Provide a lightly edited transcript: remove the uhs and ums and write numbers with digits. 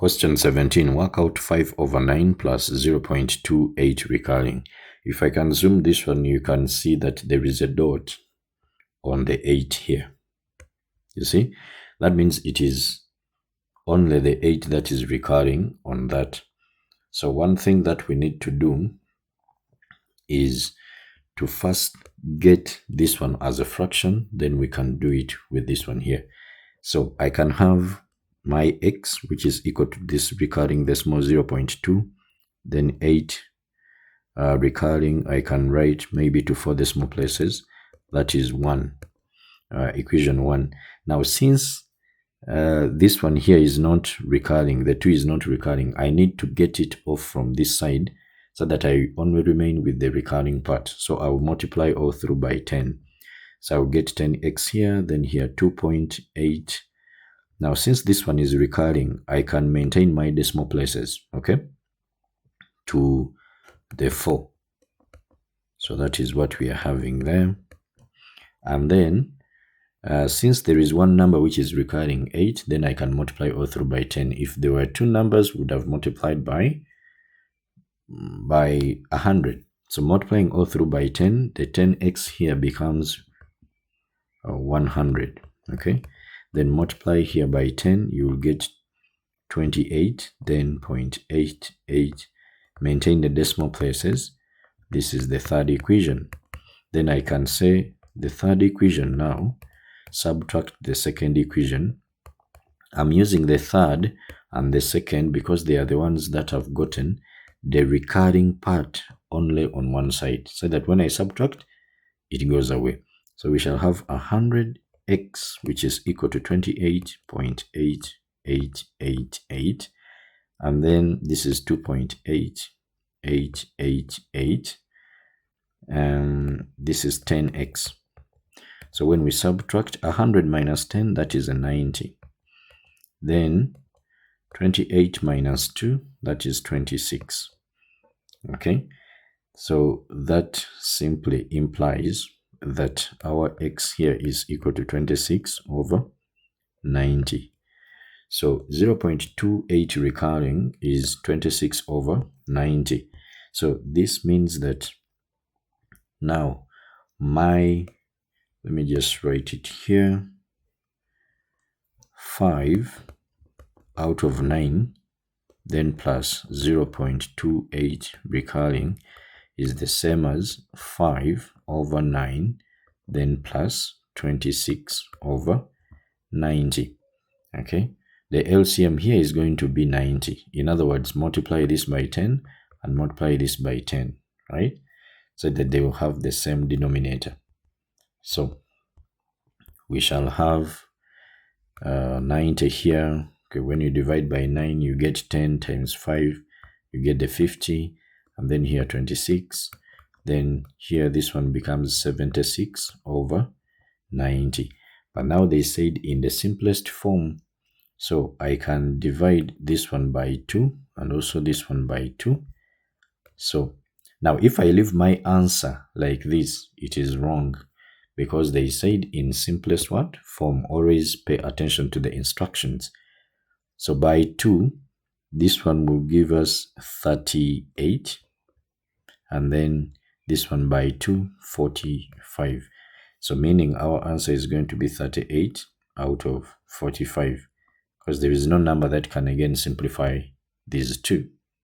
Question 17. Work out 5 over 9 plus 0.28 recurring. If I can zoom this one, you can see that there is a dot on the 8 here. You see? That means it is only the 8 that is recurring on that. So one thing that we need to do is to first get this one as a fraction, then we can do it with this one here. So I can have my x, which is equal to this recurring decimal 0.2, then 8 recurring. I can write maybe to 4 decimal places. That is 1, equation 1. Now since this one here is not recurring, the 2 is not recurring, I need to get it off from this side so that I only remain with the recurring part. So I'll multiply all through by 10. So I'll get 10x here, then here 2.8. Now, since this one is recurring, I can maintain my decimal places, okay, to the 4. So that is what we are having there. And then, since there is one number which is recurring, 8, then I can multiply all through by 10. If there were 2 numbers, we would have multiplied by 100. So multiplying all through by 10, the 10x here becomes 100, okay. Then multiply here by 10, you will get 28, then 0.88. Maintain the decimal places. This is the third equation. Then I can say the third equation now, subtract the second equation. I'm using the third and the second because they are the ones that have gotten the recurring part only on one side, so that when I subtract, it goes away. So we shall have 100x, which is equal to 28.8888, and then this is 2.8888, and this is 10x. So when we subtract 100 minus 10, that is a 90. Then 28 minus 2, that is 26. Okay, so that simply implies that our x here is equal to 26 over 90. So 0.28 recurring is 26 over 90. So this means that now let me just write it here, 5 out of 9 then plus 0.28 recurring is the same as 5 over 9 then plus 26 over 90. Okay, the LCM here is going to be 90. In other words, multiply this by 10 and multiply this by 10, right, so that they will have the same denominator. So we shall have 90 here. Okay, when you divide by 9, you get 10 times 5, you get the 50, and then here 26. Then here this one becomes 76 over 90. But now they said in the simplest form, so I can divide this one by 2 and also this one by 2. So now if I leave my answer like this, it is wrong, because they said in simplest form, always pay attention to the instructions. So by 2, this one will give us 38, and then this one by 2, 45. So meaning our answer is going to be 38 out of 45, because there is no number that can again simplify these two.